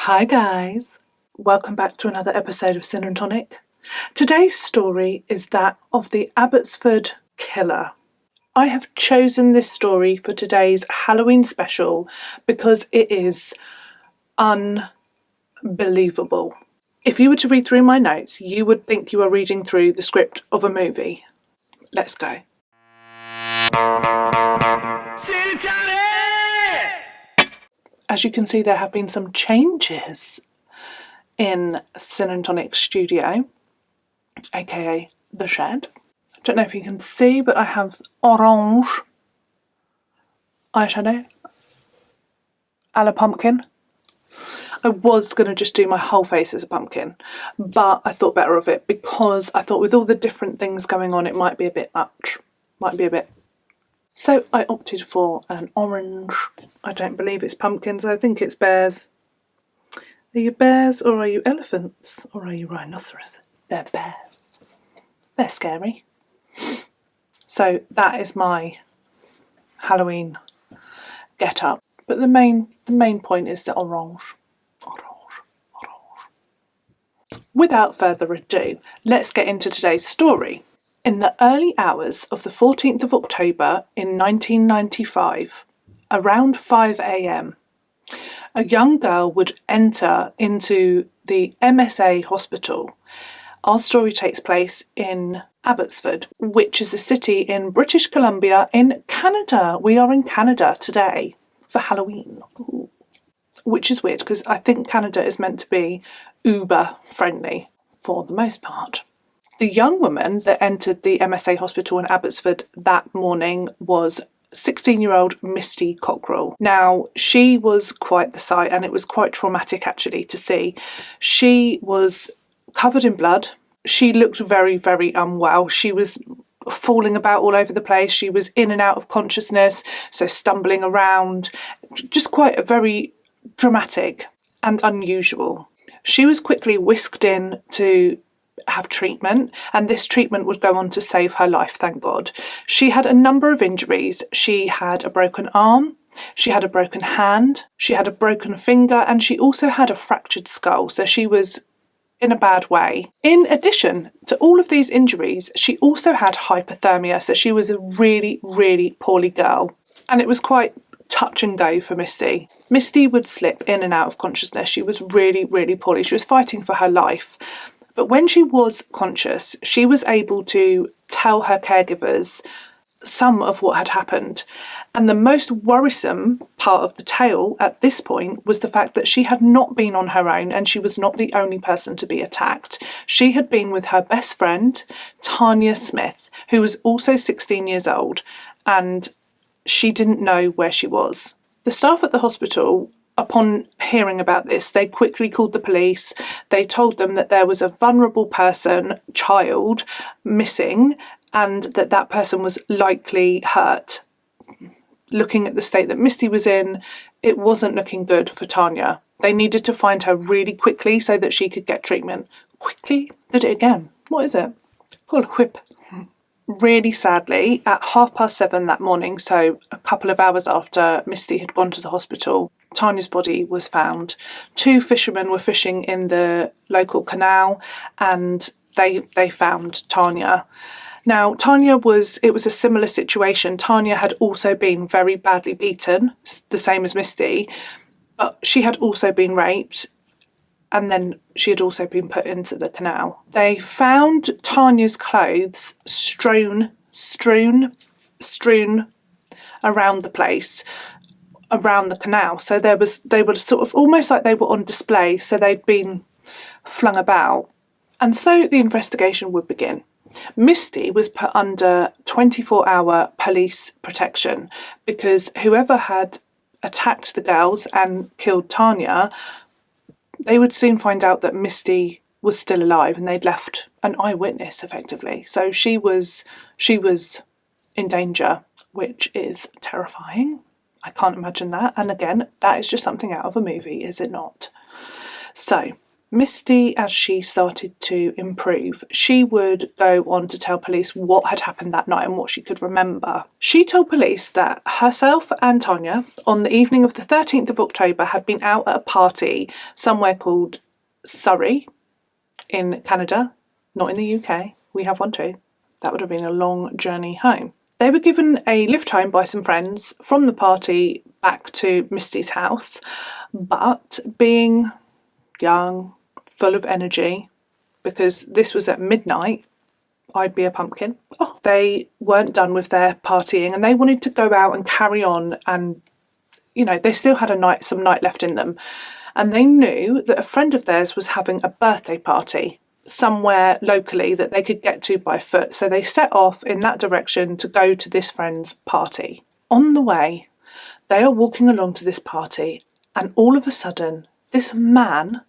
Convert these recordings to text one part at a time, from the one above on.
Hi guys, welcome back to another episode of Sin and Tonic. Today's story is that of the Abbotsford Killer. I have chosen this story for today's Halloween special because it is unbelievable. If you were to read through my notes, you would think you are reading through the script of a movie. Let's go. Sin and Tanya! As you can see, there have been some changes in Sin and Tonic studio, aka the shed. I don't know if you can see, but I have orange eyeshadow a la pumpkin. I was going to just do my whole face as a pumpkin, but I thought better of it because I thought with all the different things going on it might be a bit much, So I opted for an orange. I don't believe it's pumpkins, I think it's bears. Are you bears or are you elephants or are you rhinoceroses? They're bears. They're scary. So that is my Halloween get up. But the main point is the orange. Without further ado, let's get into today's story. In the early hours of the 14th of October in 1995, around 5 a.m, a young girl would enter into the MSA hospital. Our story takes place in Abbotsford, which is a city in British Columbia in Canada. We are in Canada today for Halloween. Ooh. Which is weird because I think Canada is meant to be uber friendly for the most part. The young woman that entered the MSA hospital in Abbotsford that morning was 16-year-old Misty Cockerill. Now, she was quite the sight and it was quite traumatic actually to see. She was covered in blood. She looked very, very unwell. She was falling about all over the place. She was in and out of consciousness, so stumbling around. Just quite a very dramatic and unusual. She was quickly whisked in to have treatment, and this treatment would go on to save her life, thank God. She had a number of injuries. She had a broken arm, she had a broken hand, she had a broken finger, and she also had a fractured skull, so she was in a bad way. In addition to all of these injuries, she also had hypothermia, so she was a really, really poorly girl. And it was quite touch and go for Misty. Misty would slip in and out of consciousness. She was really, really poorly. She was fighting for her life. But when she was conscious, she was able to tell her caregivers some of what had happened. And the most worrisome part of the tale at this point was the fact that she had not been on her own and she was not the only person to be attacked. She had been with her best friend, Tanya Smith, who was also 16 years old, and she didn't know where she was. The staff at the hospital, upon hearing about this, they quickly called the police. They told them that there was a vulnerable person, child, missing, and that that person was likely hurt. Looking at the state that Misty was in, it wasn't looking good for Tanya. They needed to find her really quickly so that she could get treatment. Quickly? Did it again. What is it? Called a whip. Really sadly, at 7:30 that morning, so a couple of hours after Misty had gone to the hospital, Tanya's body was found. Two fishermen were fishing in the local canal and they found Tanya. Now, it was a similar situation. Tanya had also been very badly beaten, the same as Misty, but she had also been raped and then she had also been put into the canal. They found Tanya's clothes strewn around the place, around the canal. So they were sort of almost like they were on display, so they'd been flung about. And so the investigation would begin. Misty was put under 24-hour police protection because whoever had attacked the girls and killed Tanya, they would soon find out that Misty was still alive and they'd left an eyewitness effectively. So she was in danger, which is terrifying. I can't imagine that. And again, that is just something out of a movie, is it not? So Misty, as she started to improve, she would go on to tell police what had happened that night and what she could remember. She told police that herself and Tanya, on the evening of the 13th of October, had been out at a party somewhere called Surrey in Canada, not in the UK. We have one too. That would have been a long journey home. They were given a lift home by some friends from the party back to Misty's house, but being young, full of energy, because this was at midnight, I'd be a pumpkin. They weren't done with their partying and they wanted to go out and carry on, and they still had some night left in them, and they knew that a friend of theirs was having a birthday party somewhere locally that they could get to by foot, so they set off in that direction to go to this friend's party. On the way, they are walking along to this party, and all of a sudden this man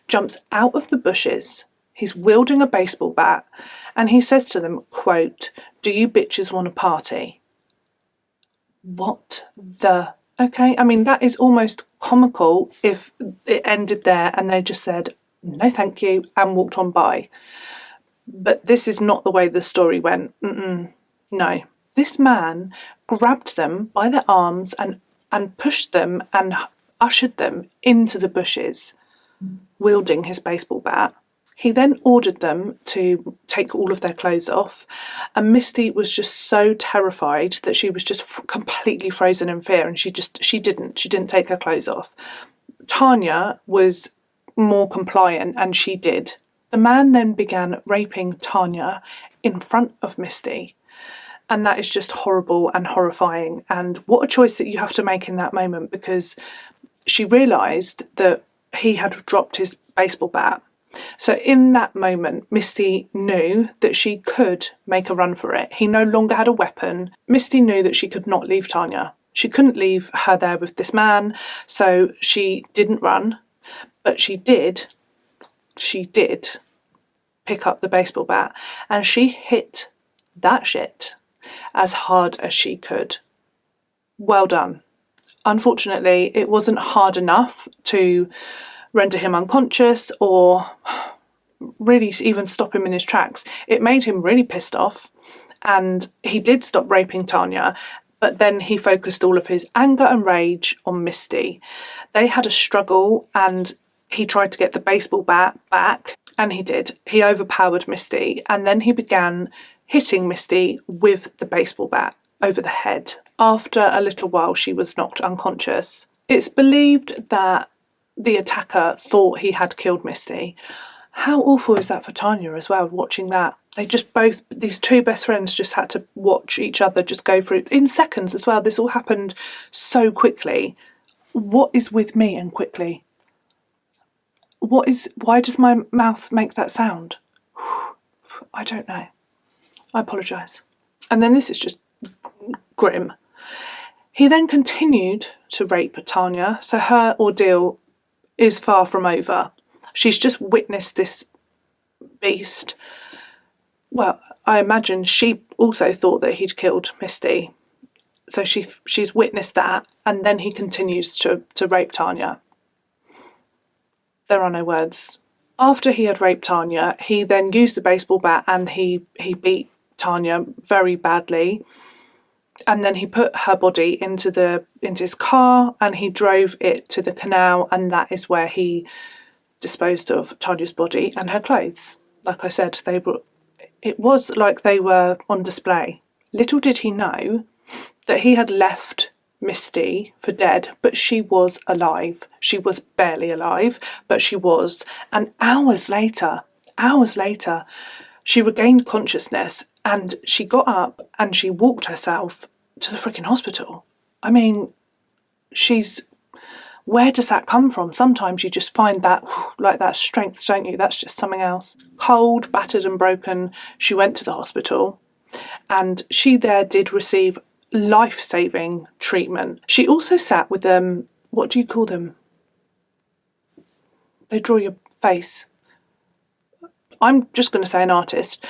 jumps out of the bushes. He's wielding a baseball bat, and he says to them, quote, "Do you bitches want a party?" What the... Okay, I mean, that is almost comical if it ended there and they just said, "No thank you," and walked on by. But this is not the way the story went. No. This man grabbed them by their arms and pushed them and ushered them into the bushes, wielding his baseball bat. He then ordered them to take all of their clothes off, and Misty was just so terrified that she was just completely frozen in fear, and she didn't take her clothes off. Tanya was more compliant, and she did. The man then began raping Tanya in front of Misty, and that is just horrible and horrifying, and what a choice that you have to make in that moment, because she realised that he had dropped his baseball bat. So in that moment, Misty knew that she could make a run for it. He no longer had a weapon. Misty knew that she could not leave Tanya. She couldn't leave her there with this man, so she didn't run. But she did pick up the baseball bat, and she hit that shit as hard as she could. Well done. Unfortunately, it wasn't hard enough to render him unconscious or really even stop him in his tracks. It made him really pissed off, and he did stop raping Tanya, but then he focused all of his anger and rage on Misty. They had a struggle, and he tried to get the baseball bat back, and he did. He overpowered Misty, and then he began hitting Misty with the baseball bat over the head. After a little while, she was knocked unconscious. It's believed that the attacker thought he had killed Misty. How awful is that for Tanya as well, watching that? These two best friends just had to watch each other just go through in seconds as well. This all happened so quickly. What is with me and quickly? Why does my mouth make that sound? I don't know. I apologise. And then this is just grim. He then continued to rape Tanya, so her ordeal is far from over. She's just witnessed this beast. Well, I imagine she also thought that he'd killed Misty. So she's witnessed that, and then he continues to rape Tanya. There are no words. After he had raped Tanya, he then used the baseball bat and he beat Tanya very badly. And then he put her body into his car and he drove it to the canal, and that is where he disposed of Tanya's body and her clothes. Like I said, it was like they were on display. Little did he know that he had left Misty for dead, but she was alive. She was barely alive, but she was. And hours later, she regained consciousness and she got up and she walked herself to the freaking hospital. I mean, where does that come from? Sometimes you just find that, like that strength, don't you? That's just something else. Cold, battered and broken, she went to the hospital and she there did receive life-saving treatment. She also sat with what do you call them? They draw your face. I'm just going to say an artist.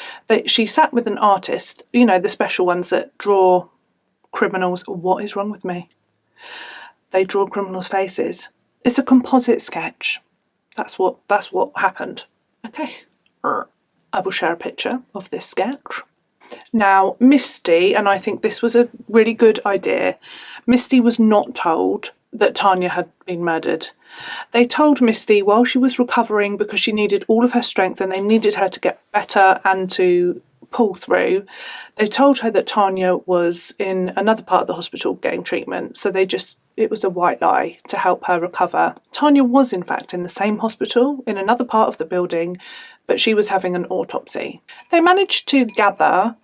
She sat with an artist, the special ones that draw criminals. What is wrong with me? They draw criminals' faces. It's a composite sketch. That's what happened. Okay. I will share a picture of this sketch. Now, Misty, and I think this was a really good idea, Misty was not told that Tanya had been murdered. They told Misty while she was recovering because she needed all of her strength and they needed her to get better and to pull through. They told her that Tanya was in another part of the hospital getting treatment, so it was a white lie to help her recover. Tanya was in fact in the same hospital in another part of the building, but she was having an autopsy. They managed to gather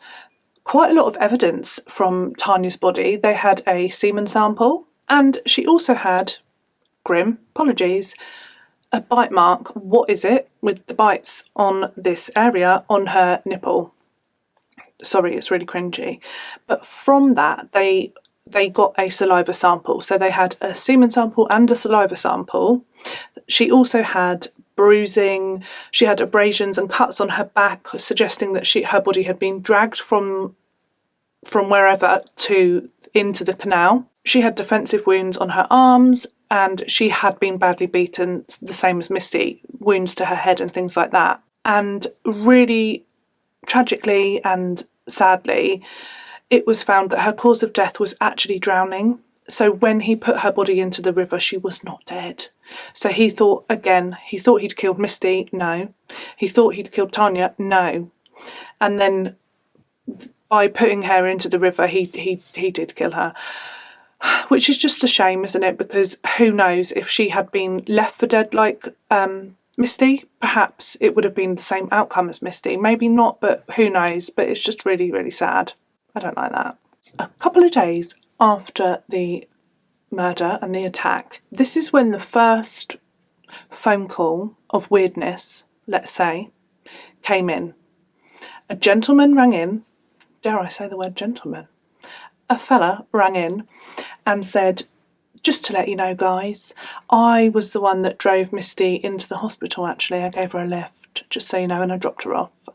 quite a lot of evidence from Tanya's body. They had a semen sample, and she also had, grim, apologies, a bite mark. What is it? With the bites on this area on her nipple. Sorry, it's really cringy. But from that, they got a saliva sample. So they had a semen sample and a saliva sample. She also had bruising. She had abrasions and cuts on her back, suggesting that her body had been dragged from wherever into the canal. She had defensive wounds on her arms, and she had been badly beaten, the same as Misty, wounds to her head and things like that. And really tragically and sadly, it was found that her cause of death was actually drowning. So when he put her body into the river, she was not dead. So he thought he'd killed Misty. No. He thought he'd killed Tanya. No. And then by putting her into the river, he did kill her. Which is just a shame, isn't it? Because who knows, if she had been left for dead like Misty, perhaps it would have been the same outcome as Misty. Maybe not, but who knows? But it's just really, really sad. I don't like that. A couple of days after the murder and the attack, this is when the first phone call of weirdness, let's say, came in. A gentleman rang in. Dare I say the word gentleman? A fella rang in and said, just to let you know, guys, I was the one that drove Misty into the hospital, actually. I gave her a lift, just so you know, and I dropped her off.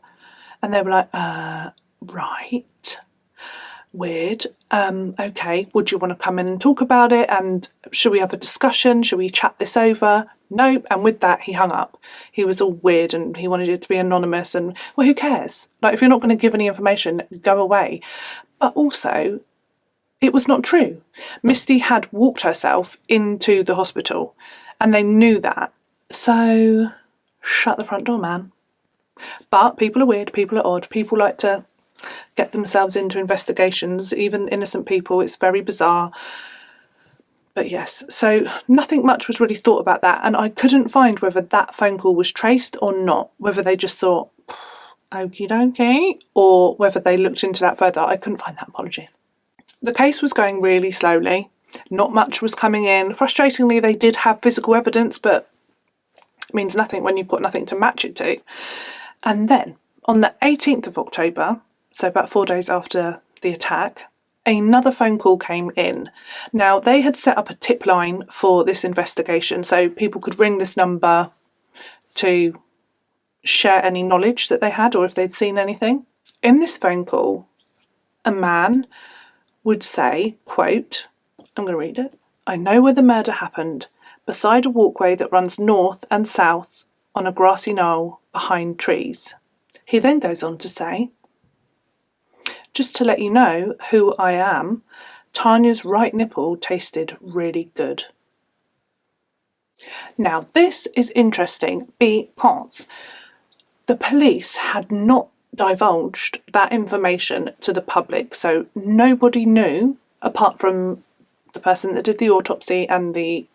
And they were like, right, weird. Okay, would you want to come in and talk about it? And should we have a discussion? Should we chat this over? Nope. And with that, he hung up. He was all weird and he wanted it to be anonymous. And, well, who cares? Like, if you're not going to give any information, go away. But also, it was not true. Misty had walked herself into the hospital and they knew that. So, shut the front door, man. But people are weird, people are odd, people like to get themselves into investigations, even innocent people. It's very bizarre. But yes, so nothing much was really thought about that, and I couldn't find whether that phone call was traced or not, whether they just thought, okie dokie, or whether they looked into that further. I couldn't find that, apologies. The case was going really slowly. Not much was coming in. Frustratingly, they did have physical evidence, but it means nothing when you've got nothing to match it to. And then, on the 18th of October, so about 4 days after the attack, another phone call came in. Now, they had set up a tip line for this investigation, so people could ring this number to share any knowledge that they had or if they'd seen anything. In this phone call, a man would say, quote, I'm going to read it, I know where the murder happened, beside a walkway that runs north and south on a grassy knoll behind trees. He then goes on to say, just to let you know who I am, Tanya's right nipple tasted really good. Now, this is interesting because the police had not divulged that information to the public, so nobody knew, apart from the person that did the autopsy and the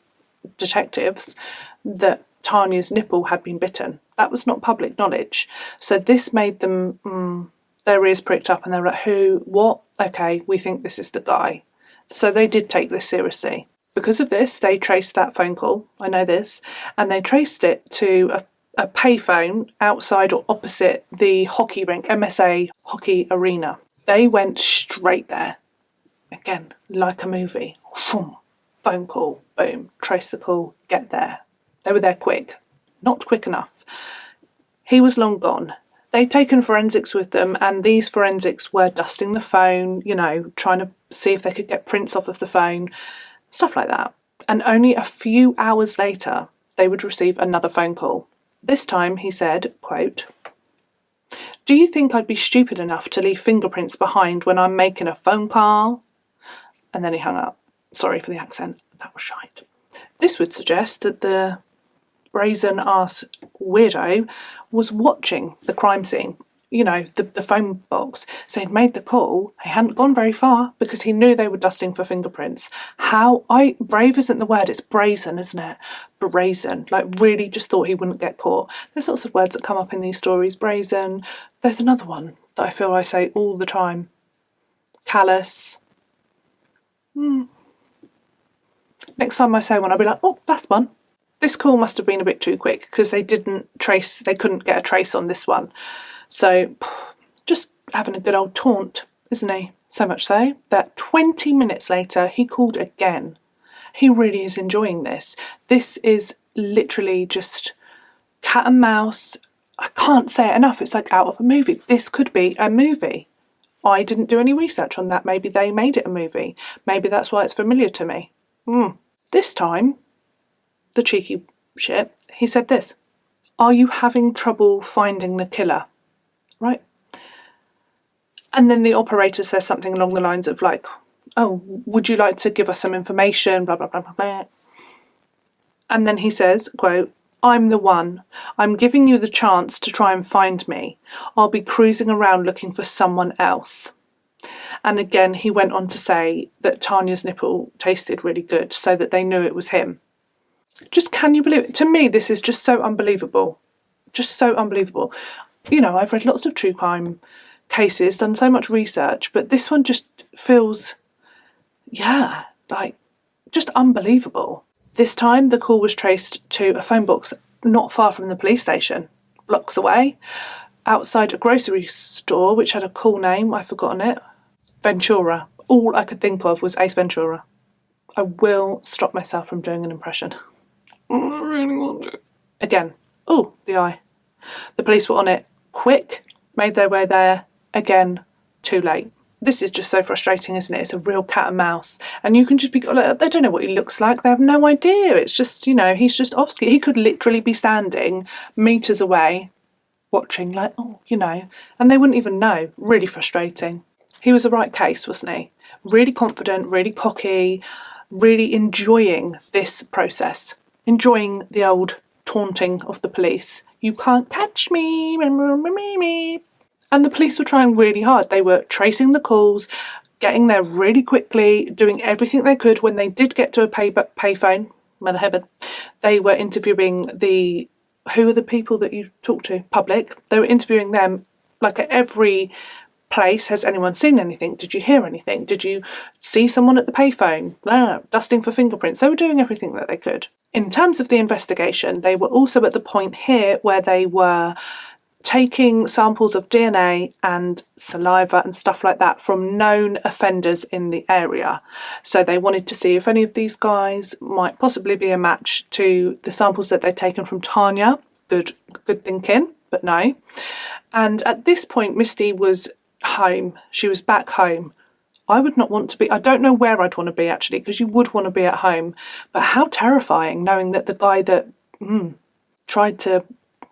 detectives, that Tanya's nipple had been bitten. That was not public knowledge. So this made them, their ears pricked up and they were like, who, what? Okay, we think this is the guy. So they did take this seriously. Because of this, they traced that phone call, I know this, and they traced it to a payphone outside or opposite the hockey rink, MSA Hockey Arena. They went straight there. Again, like a movie. Phone call, boom, trace the call, get there. They were there quick. Not quick enough. He was long gone. They'd taken forensics with them, and these forensics were dusting the phone, you know, trying to see if they could get prints off of the phone, stuff like that. And only a few hours later, they would receive another phone call. This time he said, quote, "Do you think I'd be stupid enough to leave fingerprints behind when I'm making a phone call?" And then he hung up. Sorry for the accent, that was shite. This would suggest that the brazen-ass weirdo was watching the crime scene, you know, the phone box. So he'd made the call, he hadn't gone very far because he knew they were dusting for fingerprints. Brave isn't the word, it's brazen, isn't it? Brazen, like really just thought he wouldn't get caught. There's lots of words that come up in these stories, brazen. There's another one that I feel I say all the time. Callous. Next time I say one, I'll be like, oh, that's one. This call must have been a bit too quick because they couldn't get a trace on this one. So just having a good old taunt, isn't he? So much so that 20 minutes later he called again. He really is enjoying this. This is literally just cat and mouse. I can't say it enough. It's like out of a movie. This could be a movie. I didn't do any research on that. Maybe they made it a movie. Maybe that's why it's familiar to me. This time, the cheeky shit, he said this: "Are you having trouble finding the killer?" Right? And then the operator says something along the lines of like, "Oh, would you like to give us some information, blah, blah, blah, blah, blah." And then he says, quote, "I'm the one. I'm giving you the chance to try and find me. I'll be cruising around looking for someone else." And again, he went on to say that Tanya's nipple tasted really good so that they knew it was him. Just can you believe it? To me, this is just so unbelievable. Just so unbelievable. You know, I've read lots of true crime cases, done so much research, but this one just feels, like just unbelievable. This time, the call was traced to a phone box not far from the police station, blocks away, outside a grocery store which had a cool name, I've forgotten it. Ventura. All I could think of was Ace Ventura. I will stop myself from doing an impression. I really want to. Again, the eye. The police were on it quick, made their way there, again, too late. This is just so frustrating, isn't it? It's a real cat and mouse. And you can just be, they don't know what he looks like. They have no idea. It's just, he's just off ski. He could literally be standing meters away, watching like, and they wouldn't even know. Really frustrating. He was a right case, wasn't he? Really confident, really cocky, really enjoying this process. Enjoying the old taunting of the police. You can't catch me. And the police were trying really hard. They were tracing the calls, getting there really quickly, doing everything they could. When they did get to a payphone, mother heaven, they were interviewing who are the people that you talk to? Public. They were interviewing them like at every place. Has anyone seen anything? Did you hear anything? Did you see someone at the payphone? Dusting for fingerprints. They were doing everything that they could. In terms of the investigation, they were also at the point here where they were taking samples of DNA and saliva and stuff like that from known offenders in the area. So they wanted to see if any of these guys might possibly be a match to the samples that they'd taken from Tanya. Good thinking, but no. And at this point, Misty was home. She was back home. I would not want to be, I don't know where I'd want to be actually, because you would want to be at home. But how terrifying knowing that the guy that tried to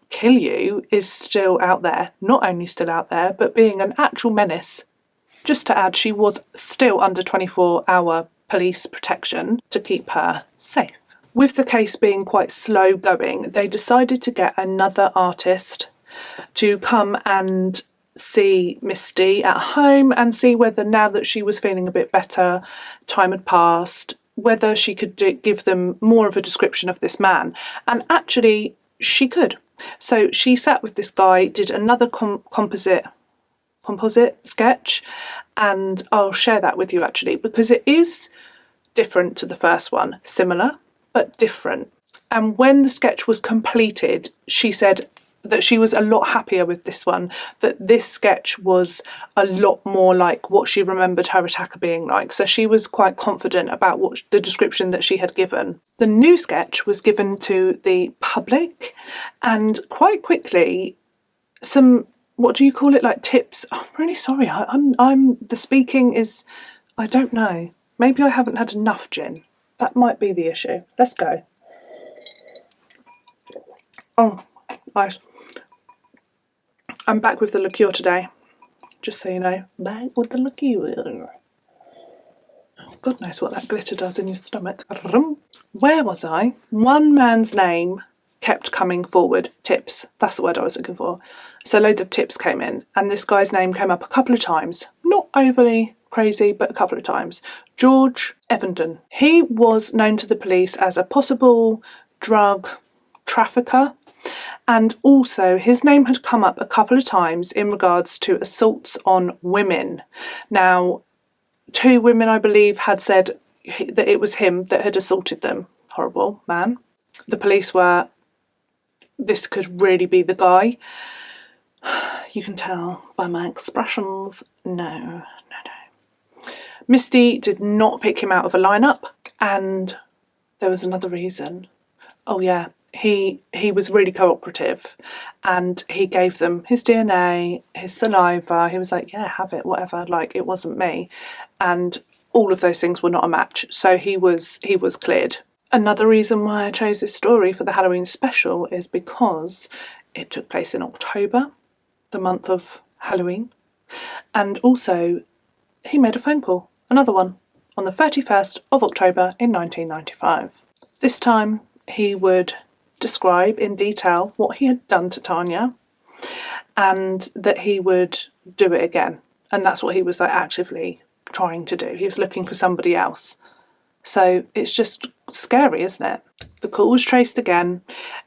kill you is still out there. Not only still out there, but being an actual menace. Just to add, she was still under 24-hour police protection to keep her safe. With the case being quite slow going, they decided to get another artist to come and see Misty at home and see whether, now that she was feeling a bit better, time had passed, whether she could give them more of a description of this man. And actually, she could. So she sat with this guy, did another composite sketch, and I'll share that with you actually, because it is different to the first one, similar but different. And when the sketch was completed, she said that she was a lot happier with this one, that this sketch was a lot more like what she remembered her attacker being like. So she was quite confident about what the description that she had given. The new sketch was given to the public, and quite quickly some, what do you call it, like tips? I'm really sorry, I'm the speaking is, I don't know. Maybe I haven't had enough gin. That might be the issue. Let's go. Oh, nice. I'm back with the liqueur today, just so you know. Back with the liqueur. God knows what that glitter does in your stomach. Where was I? One man's name kept coming forward. Tips. That's the word I was looking for. So loads of tips came in, and this guy's name came up a couple of times. Not overly crazy, but a couple of times. George Evenden. He was known to the police as a possible drug trafficker, and also his name had come up a couple of times in regards to assaults on women. Now, 2 women, I believe, had said that it was him that had assaulted them. Horrible man. The police were, this could really be the guy. You can tell by my expressions. No. Misty did not pick him out of a lineup, and there was another reason. Oh yeah, he was really cooperative, and he gave them his DNA, his saliva. He was like, yeah, have it, whatever, like it wasn't me. And all of those things were not a match, so he was cleared. Another reason why I chose this story for the Halloween special is because it took place in October, the month of Halloween, and also he made a phone call, another one, on the 31st of October in 1995. This time he would describe in detail what he had done to Tanya, and that he would do it again. And that's what he was actively trying to do. He was looking for somebody else. So it's just scary, isn't it? The call was traced again,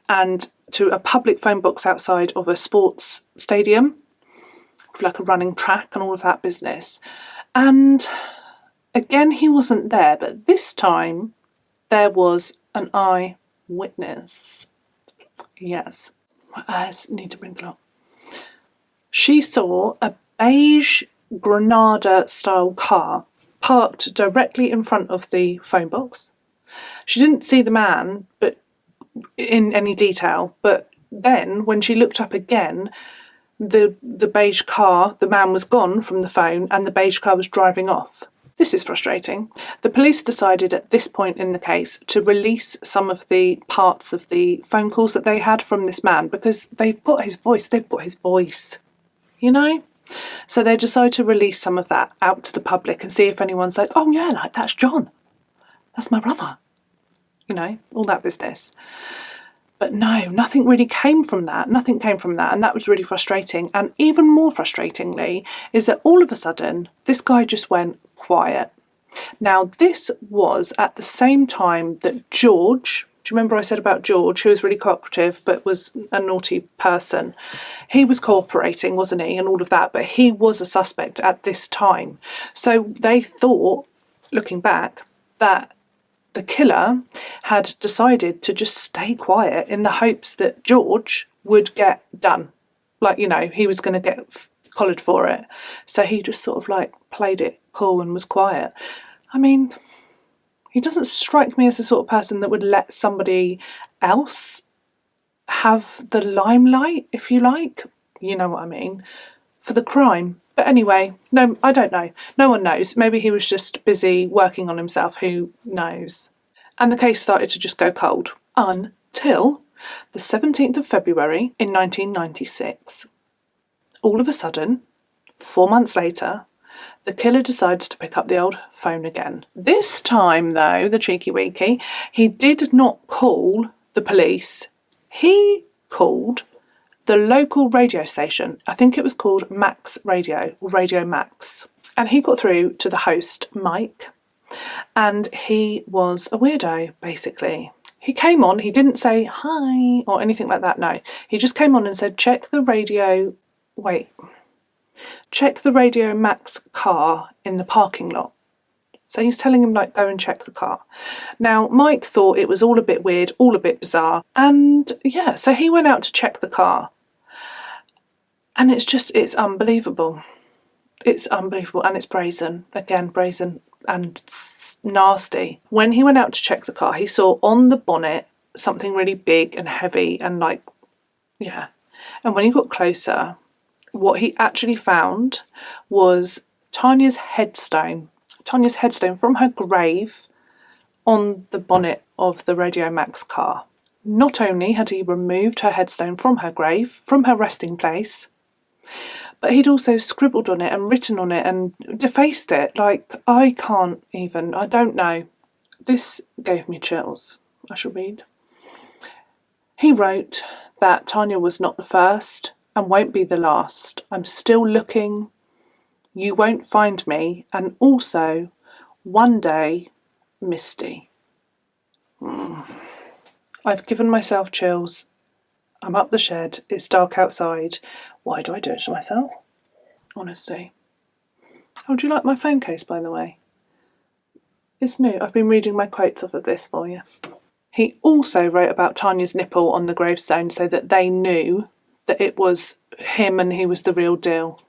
and to a public phone box outside of a sports stadium, with like a running track and all of that business. And again, he wasn't there, but this time there was an eyewitness. Yes, my eyes need to wrinkle up. She saw a beige Granada style car parked directly in front of the phone box. She didn't see the man but in any detail, but then when she looked up again, the beige car, the man was gone from the phone and the beige car was driving off. This is frustrating. The police decided at this point in the case to release some of the parts of the phone calls that they had from this man, because they've got his voice, you know? So they decided to release some of that out to the public and see if anyone's like, oh yeah, like that's John. That's my brother. You know, all that business. But no, nothing really came from that. Nothing came from that. And that was really frustrating. And even more frustratingly is that all of a sudden, this guy just went quiet. Now, this was at the same time that George, do you remember I said about George, who was really cooperative but was a naughty person? He was cooperating, wasn't he, and all of that, but he was a suspect at this time. So they thought, looking back, that the killer had decided to just stay quiet in the hopes that George would get done. Like, you know, he was going to get collared for it. So he just sort of like played it cool and was quiet. I mean, he doesn't strike me as the sort of person that would let somebody else have the limelight, if you like. You know what I mean? For the crime. But anyway, no, I don't know. No one knows. Maybe he was just busy working on himself. Who knows? And the case started to just go cold until the 17th of February in 1996. All of a sudden, 4 months later, the killer decides to pick up the old phone again. This time, though, the cheeky weeky, he did not call the police. He called the local radio station. I think it was called Max Radio, or Radio Max. And he got through to the host, Mike, and he was a weirdo, basically. He came on, he didn't say hi or anything like that, no. He just came on and said, check the Radio Max car in the parking lot. So he's telling him, like, go and check the car. Now, Mike thought it was all a bit weird, all a bit bizarre. And yeah, so he went out to check the car. And it's unbelievable. It's unbelievable. And it's brazen. Again, brazen and nasty. When he went out to check the car, he saw on the bonnet something really big and heavy and like, yeah. And when he got closer, what he actually found was Tanya's headstone from her grave on the bonnet of the Radio Max car. Not only had he removed her headstone from her grave, from her resting place, but he'd also scribbled on it and written on it and defaced it. Like, I don't know. This gave me chills. I shall read. He wrote that Tanya was not the first and won't be the last. I'm still looking. You won't find me. And also, one day, Misty. I've given myself chills. I'm up the shed. It's dark outside. Why do I do it to myself? Honestly. Oh, do you like my phone case, by the way? It's new. I've been reading my quotes off of this for you. He also wrote about Tanya's nipple on the gravestone so that they knew that it was him and he was the real deal.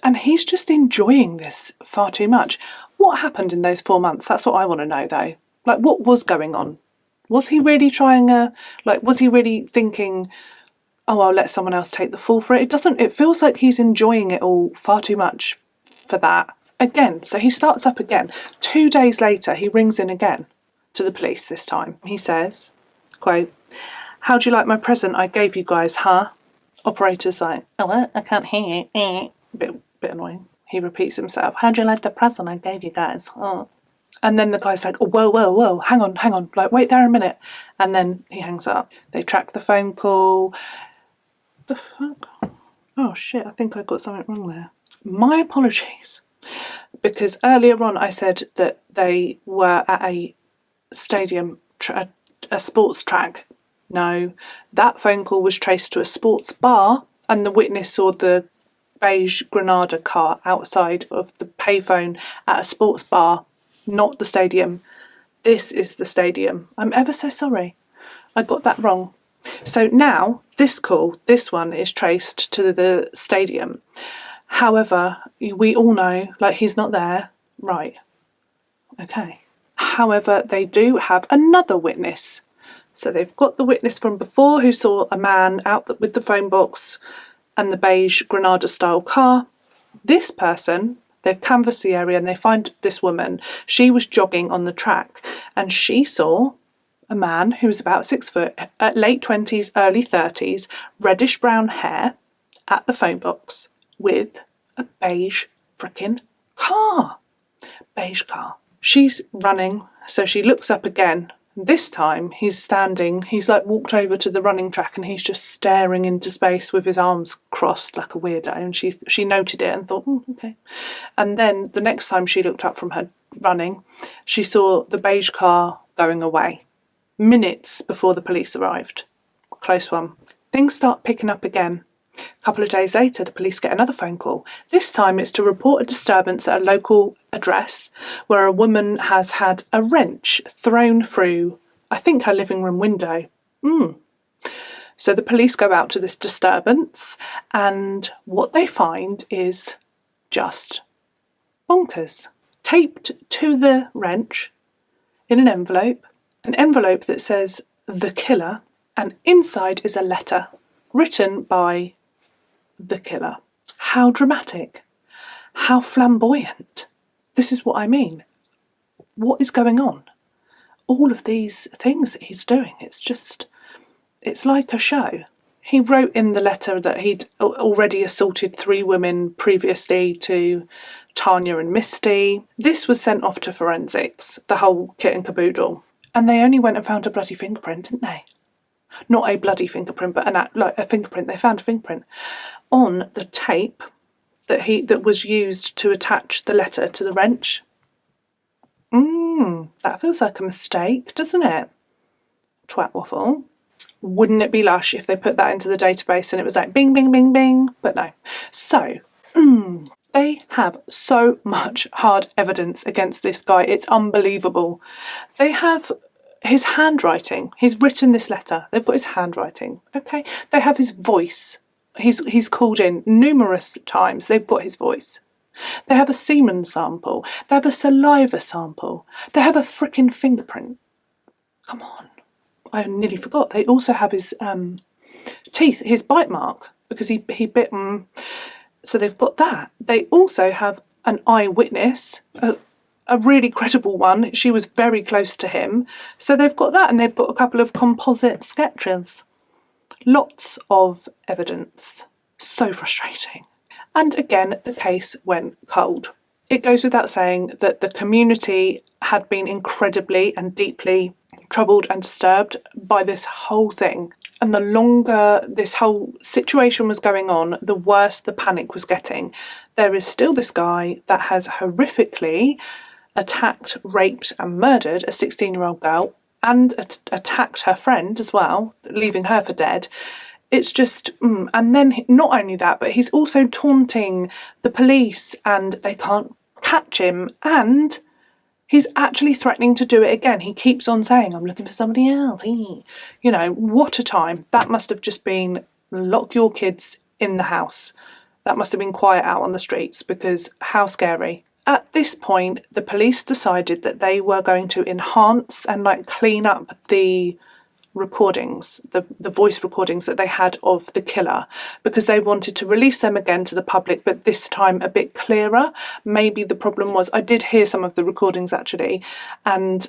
And he's just enjoying this far too much. What happened in those 4 months? That's what I want to know, though. Like, what was going on? Was he really was he really thinking, oh, I'll let someone else take the fall for it? It feels like he's enjoying it all far too much for that. Again, so he starts up again. 2 days later, he rings in again to the police this time. He says, quote, "How do you like my present I gave you guys, huh?" Operator's like, "Oh, what? I can't hear you." Bit annoying. He repeats himself. "How do you like the present I gave you guys, huh?" And then the guy's like, "Oh, whoa, hang on, like, wait there a minute." And then he hangs up. They track the phone call. The fuck? Oh shit, I think I got something wrong there. My apologies. Because earlier on I said that they were at a stadium, a sports track. No, that phone call was traced to a sports bar, and the witness saw the beige Granada car outside of the payphone at a sports bar, not the stadium. This is the stadium. I'm ever so sorry. I got that wrong. So now, this one is traced to the stadium. However, we all know, like, he's not there. Right. Okay. However, they do have another witness. So they've got the witness from before who saw a man out with the phone box and the beige Granada-style car. This person, they've canvassed the area and they find this woman. She was jogging on the track and she saw a man who was about 6 foot, at late 20s, early 30s, reddish-brown hair at the phone box with a beige frickin' car. Beige car. She's running, so she looks up again. This time he's standing, he's like walked over to the running track and he's just staring into space with his arms crossed like a weirdo, and she noted it and thought, okay. And then the next time she looked up from her running, she saw the beige car going away, minutes before the police arrived. Close one. Things start picking up again. A couple of days later, the police get another phone call. This time it's to report a disturbance at a local address where a woman has had a wrench thrown through, I think, her living room window. So the police go out to this disturbance and what they find is just bonkers. Taped to the wrench in an envelope that says "The Killer," and inside is a letter written by the killer. How dramatic. How flamboyant. This is what I mean. What is going on? All of these things that he's doing, it's like a show. He wrote in the letter that he'd already assaulted 3 women previously to Tanya and Misty. This was sent off to forensics, the whole kit and caboodle. And they only went and found a bloody fingerprint, didn't they? Not a bloody fingerprint, but a fingerprint. They found a fingerprint on the tape that was used to attach the letter to the wrench. That feels like a mistake, doesn't it? Twat waffle. Wouldn't it be lush if they put that into the database and it was like bing, bing, bing, bing? But no. So, they have so much hard evidence against this guy. It's unbelievable. They have his handwriting. He's written this letter. They've got his handwriting. Okay. They have his voice. He's called in numerous times. They've got his voice. They have a semen sample. They have a saliva sample. They have a frickin' fingerprint. Come on. I nearly forgot. They also have his teeth, his bite mark, because he bit. So they've got that. They also have an eyewitness, a really credible one. She was very close to him. So they've got that, and they've got a couple of composite sketches. Lots of evidence. So frustrating. And again, the case went cold. It goes without saying that the community had been incredibly and deeply troubled and disturbed by this whole thing. And the longer this whole situation was going on, the worse the panic was getting. There is still this guy that has horrifically attacked, raped and murdered a 16-year-old girl and attacked her friend as well, leaving her for dead. It's just, and then not only that, but he's also taunting the police and they can't catch him, and he's actually threatening to do it again. He keeps on saying, I'm looking for somebody else. You know, what a time. That must have just been lock your kids in the house. That must have been quiet out on the streets, because how scary. At this point, the police decided that they were going to enhance and clean up the recordings, the voice recordings that they had of the killer, because they wanted to release them again to the public, but this time a bit clearer. Maybe the problem was, I did hear some of the recordings actually, and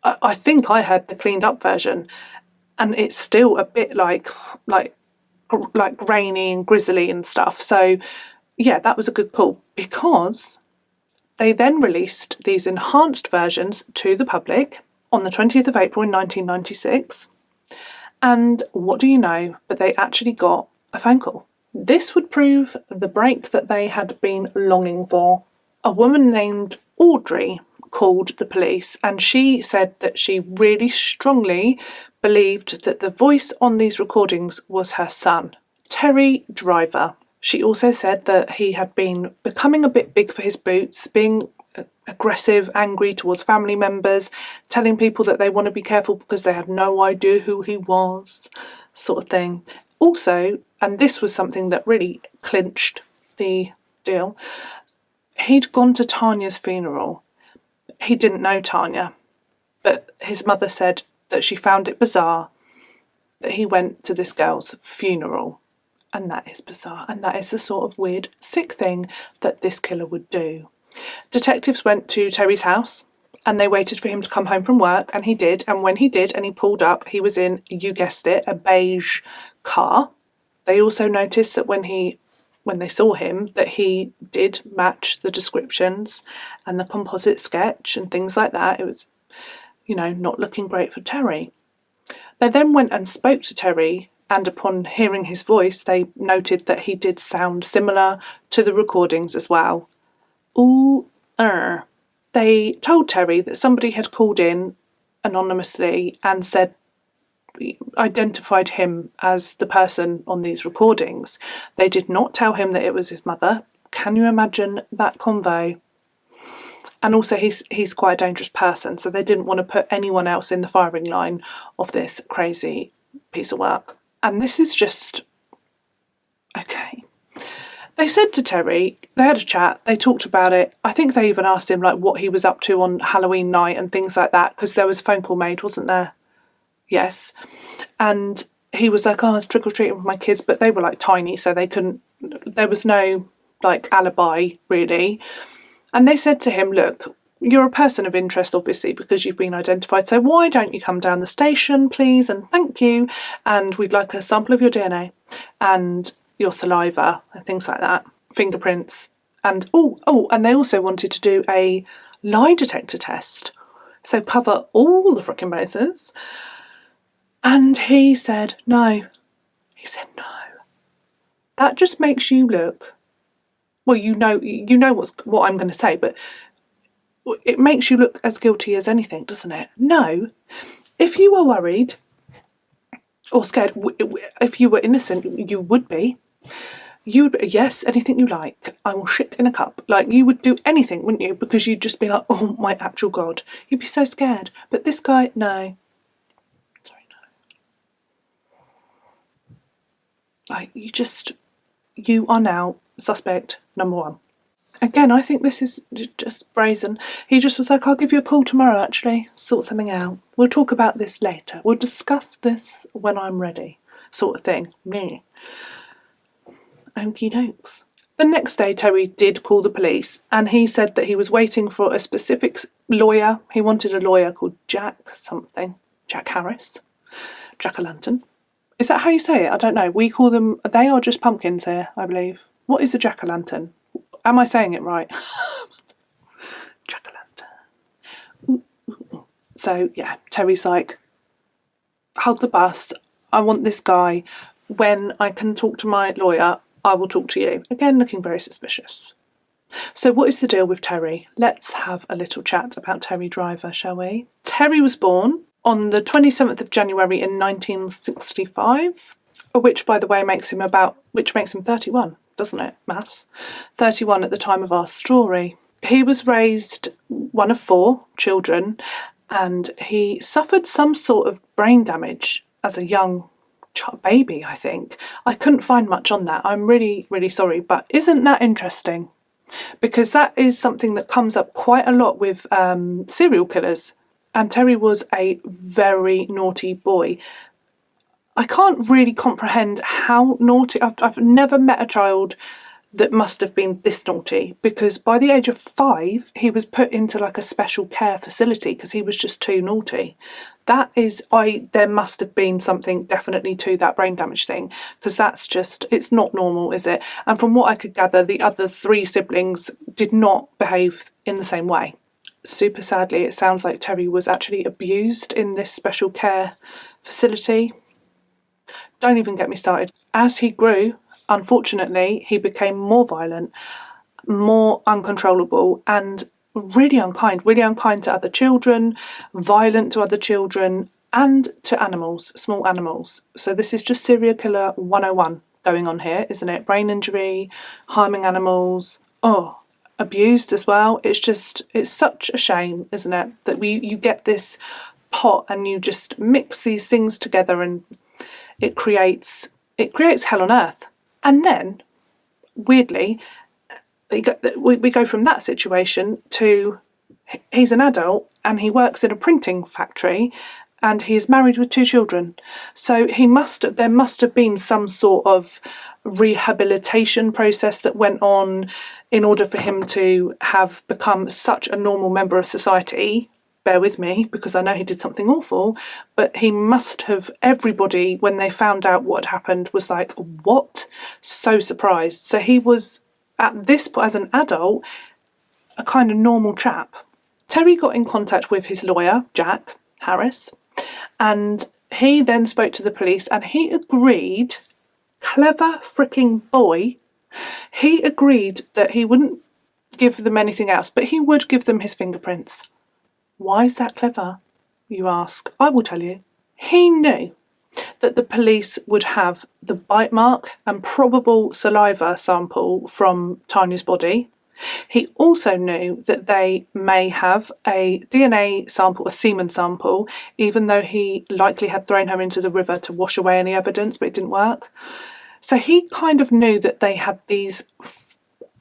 I think I heard the cleaned up version, and it's still a bit like rainy and grizzly and stuff. So yeah, that was a good call, because they then released these enhanced versions to the public on the 20th of April in 1996. And what do you know, but they actually got a phone call. This would prove the break that they had been longing for. A woman named Audrey called the police, and she said that she really strongly believed that the voice on these recordings was her son, Terry Driver. She also said that he had been becoming a bit big for his boots, being aggressive, angry towards family members, telling people that they want to be careful because they had no idea who he was, sort of thing. Also, and this was something that really clinched the deal, he'd gone to Tanya's funeral. He didn't know Tanya, but his mother said that she found it bizarre that he went to this girl's funeral. And that is bizarre, and that is the sort of weird, sick thing that this killer would do. Detectives went to Terry's house and they waited for him to come home from work, and he did. And when he did and he pulled up, he was in, you guessed it, a beige car. They also noticed that when they saw him, that he did match the descriptions and the composite sketch and things like that. It was, not looking great for Terry. They then went and spoke to Terry, and upon hearing his voice, they noted that he did sound similar to the recordings as well. They told Terry that somebody had called in anonymously and identified him as the person on these recordings. They did not tell him that it was his mother. Can you imagine that convo? And also he's quite a dangerous person, so they didn't want to put anyone else in the firing line of this crazy piece of work. And this is just okay. They said to Terry, they had a chat, they talked about it. I think they even asked him what he was up to on Halloween night and things like that, because there was a phone call made, wasn't there? Yes. And he was like, I was trick-or-treating with my kids, but they were tiny, so they couldn't, there was no alibi really. And they said to him, look, you're a person of interest, obviously, because you've been identified. So why don't you come down the station, please? And thank you. And we'd like a sample of your DNA and your saliva and things like that, fingerprints. And and they also wanted to do a lie detector test. So cover all the frickin' bases. And he said no. He said no. That just makes you look, well, you know what I'm going to say, but it makes you look as guilty as anything, doesn't it? No. If you were worried or scared, if you were innocent, you would be. Yes, anything you like. I will shit in a cup. You would do anything, wouldn't you? Because you'd just be like, oh my actual God. You'd be so scared. But this guy, no. Sorry, no. You are now suspect number one. Again, I think this is just brazen. He just was like, I'll give you a call tomorrow, actually. Sort something out. We'll talk about this later. We'll discuss this when I'm ready. Sort of thing. Me. Okie dokes. The next day, Terry did call the police, and he said that he was waiting for a specific lawyer. He wanted a lawyer called Jack something. Jack Harris. Jack-o'-lantern. Is that how you say it? I don't know. We call them... They are just pumpkins here, I believe. What is a jack-o'-lantern? Am I saying it right? Jack-o'-lantern. Ooh, ooh, ooh. So, yeah, Terry's like, hug the bus. I want this guy. When I can talk to my lawyer, I will talk to you. Again, looking very suspicious. So what is the deal with Terry? Let's have a little chat about Terry Driver, shall we? Terry was born on the 27th of January in 1965, which, by the way, makes him 31, doesn't it? Maths. 31 at the time of our story. He was raised one of 4 children, and he suffered some sort of brain damage as a young baby, I think. I couldn't find much on that. I'm really, really sorry, but isn't that interesting? Because that is something that comes up quite a lot with serial killers. And Terry was a very naughty boy. I can't really comprehend how naughty... I've never met a child that must have been this naughty, because by the age of 5 he was put into like a special care facility because he was just too naughty. There must have been something definitely to that brain damage thing, because that's just, it's not normal, is it? And from what I could gather, the other 3 siblings did not behave in the same way. Super sadly, it sounds like Terry was actually abused in this special care facility. Don't even get me started. As he grew, unfortunately, he became more violent, more uncontrollable, and really unkind to other children, violent to other children, and to animals, small animals. So this is just serial killer 101 going on here, isn't it? Brain injury, harming animals, abused as well. It's such a shame, isn't it, that you get this pot and you just mix these things together and it creates hell on earth. And then, weirdly, we go from that situation to he's an adult and he works in a printing factory and he is married with 2 children. So there must have been some sort of rehabilitation process that went on in order for him to have become such a normal member of society. Bear with me, because I know he did something awful, but he must have, everybody, when they found out what happened, was like, what? So surprised. So he was, at this point, as an adult, a kind of normal chap. Terry got in contact with his lawyer, Jack Harris, and he then spoke to the police and he agreed, clever freaking boy, he agreed that he wouldn't give them anything else, but he would give them his fingerprints. Why is that clever, you ask? I will tell you. He knew that the police would have the bite mark and probable saliva sample from Tanya's body. He also knew that they may have a DNA sample, a semen sample, even though he likely had thrown her into the river to wash away any evidence, but it didn't work. So he kind of knew that they had these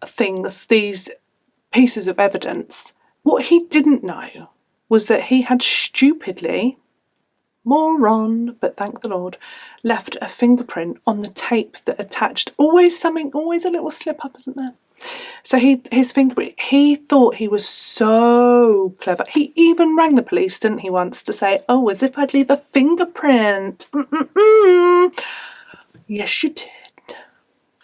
things, these pieces of evidence. What he didn't know was that he had stupidly, moron, but thank the Lord, left a fingerprint on the tape that attached. Always a little slip up, isn't there? So his fingerprint, he thought he was so clever. He even rang the police, didn't he, once, to say, oh, as if I'd leave a fingerprint. Yes, you did.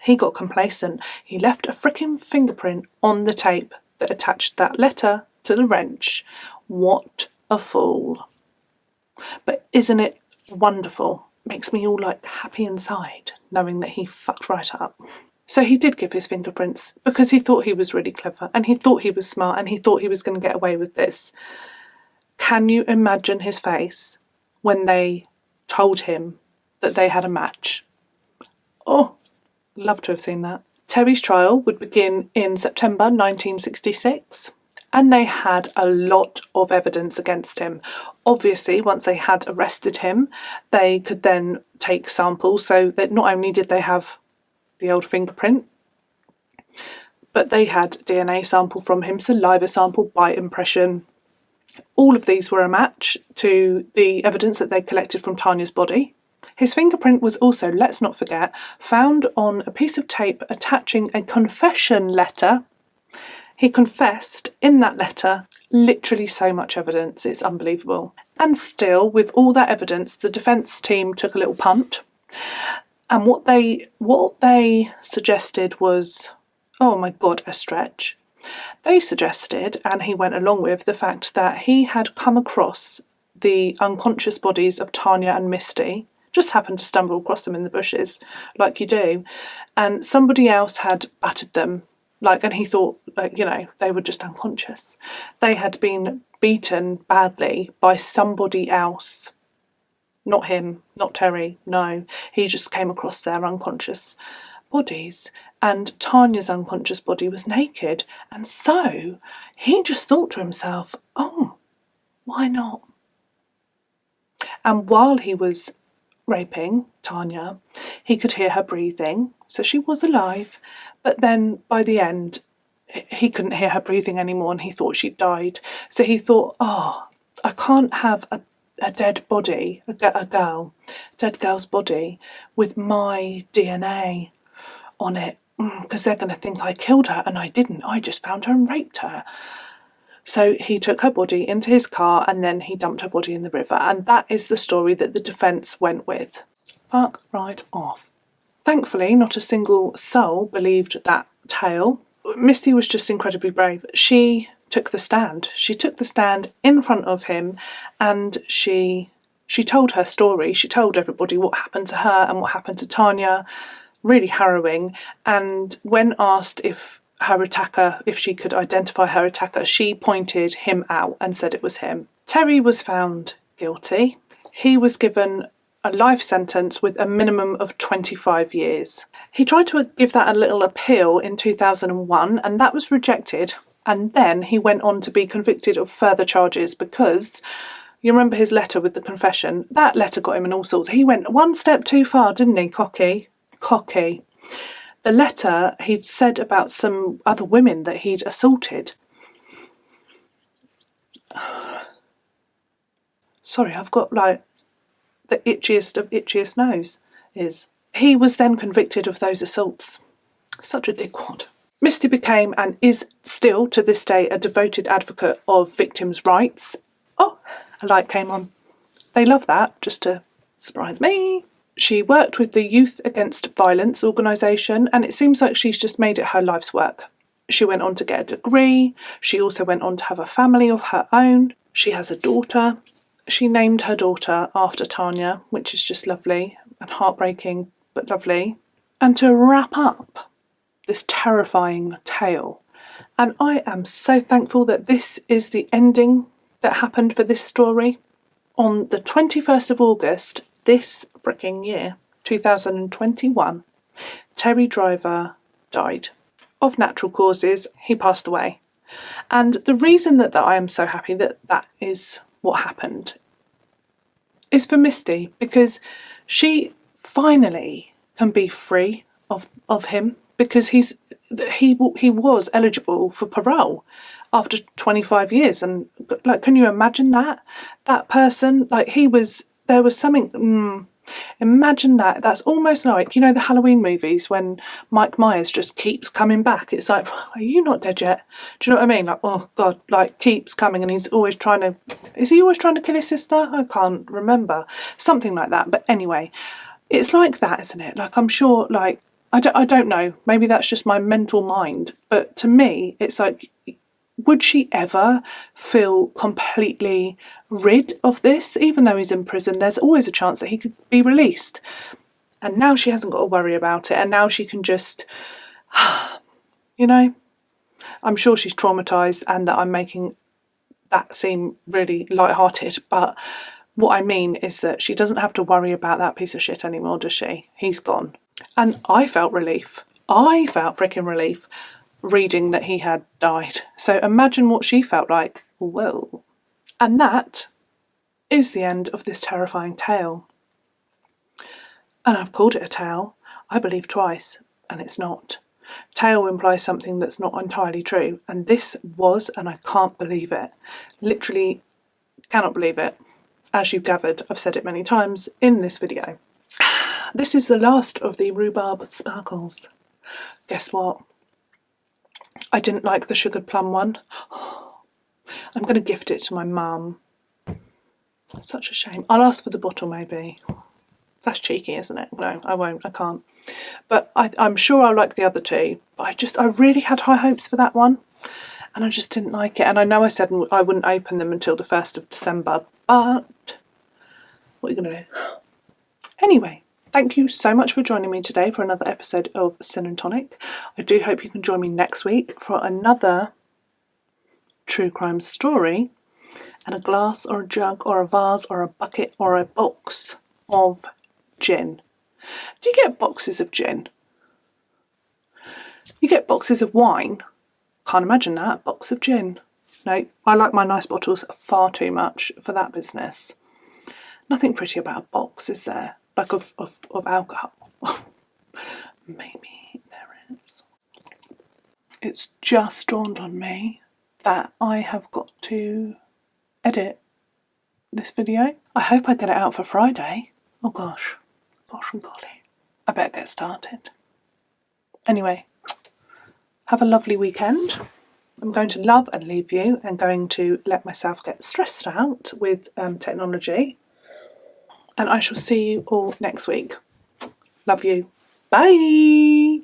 He got complacent. He left a freaking fingerprint on the tape that attached that letter to the wrench. What a fool. But isn't it wonderful? Makes me all like happy inside, knowing that he fucked right up. So he did give his fingerprints because he thought he was really clever and he thought he was smart and he thought he was going to get away with this. Can you imagine his face when they told him that they had a match? Oh, love to have seen that. Terry's trial would begin in September 1966. And they had a lot of evidence against him. Obviously, once they had arrested him, they could then take samples, so that not only did they have the old fingerprint, but they had DNA sample from him, saliva sample, bite impression. All of these were a match to the evidence that they collected from Tanya's body. His fingerprint was also, let's not forget, found on a piece of tape attaching a confession letter. He confessed in that letter. Literally so much evidence, it's unbelievable. And still, with all that evidence, the defence team took a little punt. And what they suggested was, oh my God, a stretch. They suggested, and he went along with, the fact that he had come across the unconscious bodies of Tanya and Misty, just happened to stumble across them in the bushes, like you do, and somebody else had battered them, and he thought, they were just unconscious. They had been beaten badly by somebody else. Not him, not Terry, no. He just came across their unconscious bodies, and Tanya's unconscious body was naked, and so he just thought to himself, oh, why not? And while he was raping Tanya, he could hear her breathing, so she was alive, but then by the end he couldn't hear her breathing anymore and he thought she'd died. So he thought, oh, I can't have a dead body, a dead girl's body with my DNA on it, because they're going to think I killed her, and I didn't. I just found her and raped her. So he took her body into his car and then he dumped her body in the river, and that is the story that the defence went with. Fuck right off. Thankfully, not a single soul believed that tale. Misty was just incredibly brave. She took the stand. She took the stand in front of him, and she told her story. She told everybody what happened to her and what happened to Tanya. Really harrowing. And when asked if she could identify her attacker, she pointed him out and said it was him. Terry was found guilty. He was given a life sentence with a minimum of 25 years. He tried to give that a little appeal in 2001, and that was rejected. And then he went on to be convicted of further charges because, you remember his letter with the confession? That letter got him in all sorts. He went one step too far, didn't he? Cocky. The letter, he'd said about some other women that he'd assaulted. Sorry, I've got the itchiest of itchiest nose. He was then convicted of those assaults. Such a dickwad. Misty became and is still to this day a devoted advocate of victims' rights. Oh, a light came on. They love that, just to surprise me. She worked with the Youth Against Violence organisation, and it seems like she's just made it her life's work. She went on to get a degree. She also went on to have a family of her own. She has a daughter. She named her daughter after Tanya, which is just lovely and heartbreaking, but lovely. And to wrap up this terrifying tale, and I am so thankful that this is the ending that happened for this story. On the 21st of August, this fricking year, 2021, Terry Driver died. Of natural causes, he passed away. And the reason that I am so happy that that is what happened is for Misty, because she finally can be free of him, because he was eligible for parole after 25 years. And can you imagine that person, there was something, imagine that. That's almost like, the Halloween movies when Mike Myers just keeps coming back. It's like, are you not dead yet? Do you know what I mean? Oh God, keeps coming, and is he always trying to kill his sister? I can't remember. Something like that. But anyway, it's like that, isn't it? I'm sure, I don't know, maybe that's just my mental mind, but to me, it's like, would she ever feel completely rid of this? Even though he's in prison, there's always a chance that he could be released. And now she hasn't got to worry about it, and now she can just, I'm sure she's traumatised, and that I'm making that seem really light-hearted, but what I mean is that she doesn't have to worry about that piece of shit anymore, does she? He's gone. And I felt relief. I felt freaking relief reading that he had died. So imagine what she felt like. Whoa. And that is the end of this terrifying tale. And I've called it a tale, I believe twice, and it's not. Tale implies something that's not entirely true, and this was, and I can't believe it. Literally cannot believe it. As you've gathered, I've said it many times in this video. this is the last of the rhubarb sparkles. Guess what? I didn't like the sugared plum one. I'm going to gift it to my mum. Such a shame. I'll ask for the bottle maybe. That's cheeky, isn't it? No, I won't. I can't. But I'm sure I'll like the other two. But I really had high hopes for that one. And I just didn't like it. And I know I said I wouldn't open them until the 1st of December. But what are you going to do? Anyway, thank you so much for joining me today for another episode of Sin and Tonic. I do hope you can join me next week for another true crime story and a glass or a jug or a vase or a bucket or a box of gin. Do you get boxes of gin? You get boxes of wine? Can't imagine that. Box of gin. No, I like my nice bottles far too much for that business. Nothing pretty about a box, is there? Like of alcohol. Maybe there is. It's just dawned on me that I have got to edit this video. I hope I get it out for Friday. Oh gosh. Gosh and golly. I better get started. Anyway, have a lovely weekend. I'm going to love and leave you and going to let myself get stressed out with technology. And I shall see you all next week. Love you. Bye.